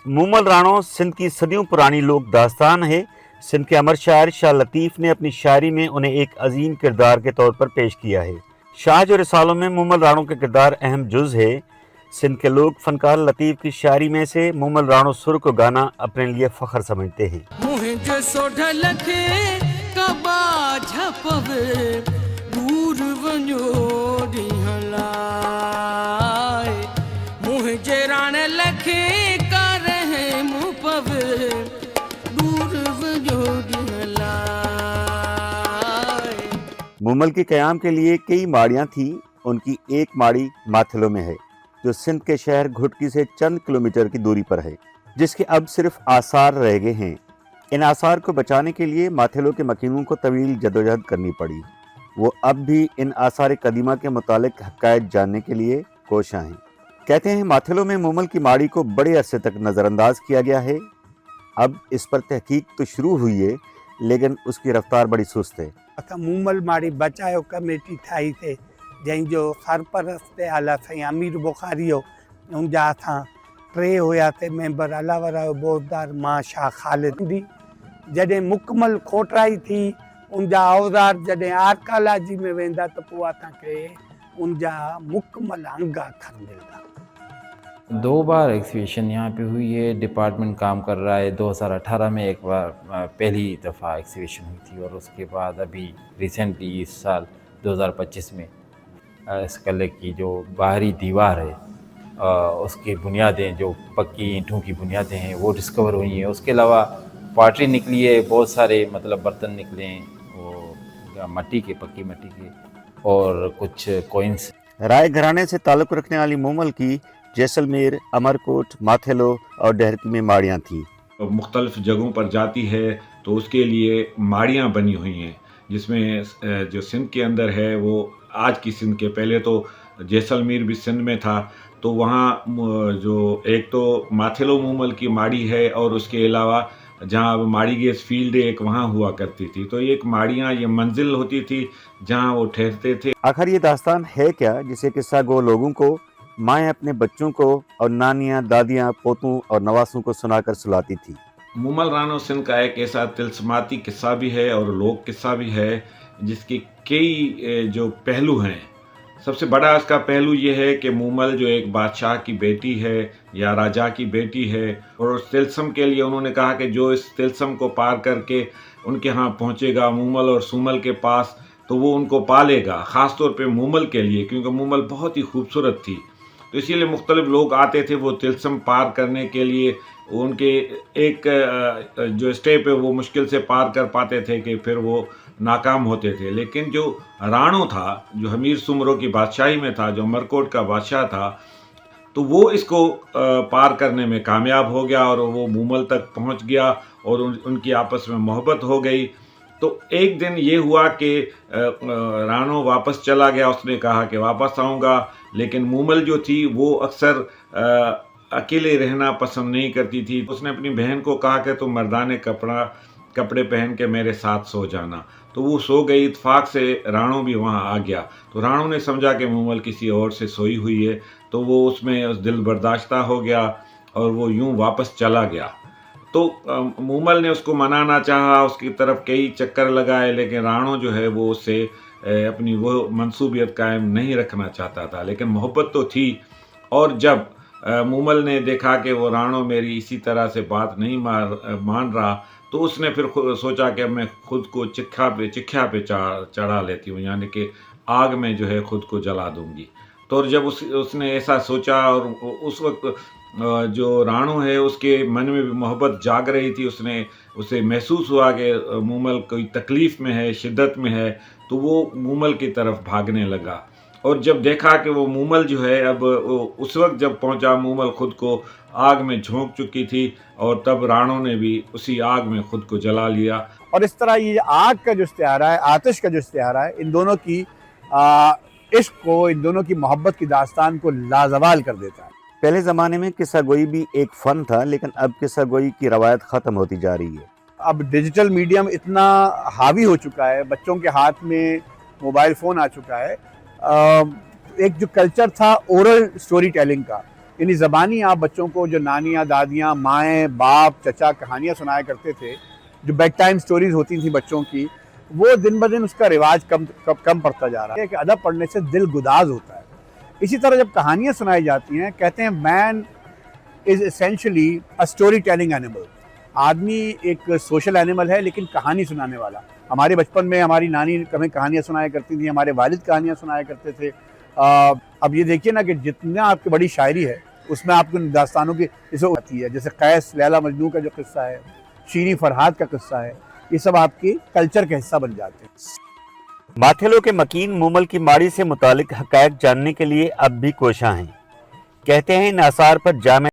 مومل राणो सिंध की सदियों पुरानी लोक दास्तान है। सिंध के अमर शायर शाह लतीफ़ ने अपनी शायरी में उन्हें एक अजीम किरदार के तौर पर पेश किया है। शाह जो रिसालों में मोमल राणो का किरदार अहम जुज़ है। सिंध के लोक फनकार लतीफ़ की शायरी में से मोमल राणो सुर को गाना अपने लिए फ़ख्र समझते हैं। मोमल के क़याम के लिए कई माड़ियाँ थीं। उनकी एक माड़ी माथेलो में है, जो सिंध के शहर घुटकी से चंद किलोमीटर की दूरी पर है, जिसके अब सिर्फ आसार रह गए हैं। इन आसार को बचाने के लिए माथेलो के मकीनों को तवील जदोजहद करनी पड़ी। वो अब भी इन आसार कदीमा के मुतालिक हक़ायक़ जानने के लिए कोशां हैं। कहते हैं माथेलो में मोमल की माड़ी को बड़े अरसे तक नज़रअंदाज किया गया है। अब इस पर तहकीक तो शुरू हुई है, लेकिन उसकी रफ्तार बड़ी सुस्त है। मूमल माड़ी बचायो कमेटी ठाही थे, जंहिंजो सरपरस्त आला साईं अमीर बुखारी हो। उनजा असां 3 हुयासीं मेंबर, अलावरा जो बोज़दार मां शाह ख़ालिद। जॾहिं मुकमल खोटराई थी, उनजा औज़ार जॾहिं आर्कालॉजी में वेंदा त पोइ असांखे उनजा मुकमल अंग अखर मिलंदा। 2 बार एग्जीबिशन यहाँ पे हुई है। डिपार्टमेंट काम कर रहा है। 2018 में एक बार पहली दफ़ा एग्जीबिशन हुई थी, और उसके बाद अभी रिसेंटली इस साल 2025 में इस किले की जो बाहरी दीवार है, उसकी बुनियादें, जो पक्की ईंटों की बुनियादें हैं, वो डिस्कवर हुई हैं। उसके अलावा पॉटरी निकली है, बहुत सारे मतलब बर्तन निकले हैं, वो मट्टी के, पक्की मट्टी के, और कुछ कॉइन्स। राय घराने से ताल्लुक़ रखने वाली मोमल की जैसलमेर, अमरकोट, माथेलो और डेहरती में माड़ियाँ थीं। मुख्तलिफ जगहों पर जाती है तो उसके लिए माड़ियाँ बनी हुई हैं, जिसमें जो सिंध के अंदर है वो आज की सिंध के, पहले तो जैसलमेर भी सिंध में था, तो वहाँ जो एक तो माथेलो मोमल की माड़ी है, और उसके अलावा जहाँ माड़ी गैस फील्ड एक वहाँ हुआ करती थी। तो एक माड़ियाँ, ये मंजिल होती थी जहाँ वो ठहरते थे। आखिर ये दास्तान है क्या जिसे किस्सा गो लोगों को माएँ अपने बच्चों को और नानियाँ, दादियाँ, पोतों और नवासों को सुनाकर सुलाती थी। मोमल राणो सिंध का एक ऐसा तिलस्माती किस्सा भी है और लोक किस्सा भी है, जिसके कई जो पहलू हैं। सबसे बड़ा इसका पहलू ये है कि मोमल जो एक बादशाह की बेटी है या राजा की बेटी है, और उस तिलस्म के लिए उन्होंने कहा कि जो इस तिलस्म को पार करके उनके यहाँ पहुँचेगा मोमल और सूमल के पास, तो वो उनको पालेगा। ख़ास तौर पे मोमल के लिए, क्योंकि मोमल बहुत ही खूबसूरत थी, तो इसीलिए मुख्तलिफ लोग आते थे वो तिलस्म पार करने के लिए। उनके एक जो स्टेप है वो मुश्किल से पार कर पाते थे कि फिर वो नाकाम होते थे। लेकिन जो राणो था, जो हमीर सुमरों की बादशाही में था, जो अमरकोट का बादशाह था, तो वो इसको पार करने में कामयाब हो गया और वो मोमल तक पहुंच गया, और उनकी आपस में मोहब्बत हो गई। तो एक दिन ये हुआ कि राणो वापस चला गया। उसने कहा कि वापस आऊँगा, लेकिन मोमल जो थी वो अक्सर अकेले रहना पसंद नहीं करती थी। उसने अपनी बहन को कहा कि तुम मर्दाने कपड़े पहन के मेरे साथ सो जाना। तो वो सो गई। इत्फाक से राणो भी वहाँ आ गया। तो राणो ने समझा कि मोमल किसी और से सोई हुई है, तो वो उसमें दिल बर्दाश्ता हो गया और वो यूं वापस चला गया। तो मोमल ने उसको मनाना चाहा, उसकी तरफ कई चक्कर लगाए, लेकिन राणो जो है वो उससे अपनी वो मनसूबियत कायम नहीं रखना चाहता था, लेकिन मोहब्बत तो थी। और जब मोमल ने देखा कि वो राणो मेरी इसी तरह से बात नहीं मान रहा, तो उसने फिर सोचा कि मैं खुद को चिख्या पे चढ़ा लेती हूँ, यानी कि आग में जो है खुद को जला दूंगी। तो जब उसने ऐसा सोचा, और उस वक्त जो राणो है उसके मन में भी मोहब्बत जाग रही थी। उसे महसूस हुआ कि मोमल कोई तकलीफ़ में है, शिद्दत में है, तो वो मोमल की तरफ भागने लगा। और जब देखा कि वो मोमल जो है, अब उस वक्त जब पहुंचा, मोमल खुद को आग में झोंक चुकी थी, और तब राणो ने भी उसी आग में खुद को जला लिया। और इस तरह ये आग का जो इस्तिआरा है, आतिश का जो इस्तिआरा है, इन दोनों की इश्क को, इन दोनों की मोहब्बत की दास्तान को लाजवाल कर देता है। पहले ज़माने में किस्सा गोई भी एक फ़न था, लेकिन अब किस्सा गोई की रवायत ख़त्म होती जा रही है। अब डिजिटल मीडियम इतना हावी हो चुका है, बच्चों के हाथ में मोबाइल फ़ोन आ चुका है। एक जो कल्चर था ओरल स्टोरी टेलिंग का, یعنی زبانی آپ بچوں کو جو نانیاں، دادیاں، مائیں، باپ، چچا کہانیاں سنایا کرتے تھے، جو بیڈ ٹائم سٹوریز ہوتی تھیں بچوں کی، وہ دن بدن اس کا رواج کم پڑتا جا رہا ہے کہ ادب پڑھنے سے دل گداز ہوتا ہے۔ اسی طرح جب کہانیاں سنائی جاتی ہیں، کہتے ہیں man is essentially a story telling animal, آدمی ایک سوشل اینیمل ہے لیکن کہانی سنانے والا۔ ہمارے بچپن میں ہماری نانی ہمیں کہانیاں سنایا کرتی تھیں، ہمارے والد کہانیاں سنایا کرتے تھے۔ اب یہ دیکھیے نا کہ جتنا آپ کی بڑی شاعری ہے اس میں آپ کو داستانوں کی آتی ہے، جیسے قیس لیلا مجنوں کا جو قصہ ہے، شیریں فرہاد کا قصہ ہے، یہ سب آپ کی کلچر کا حصہ بن جاتے ہیں۔ ماتھیلو کے مکین مومل کی ماڑی سے متعلق حقائق جاننے کے لیے اب بھی کوشاں ہیں۔ کہتے ہیں ان آثار پر جامع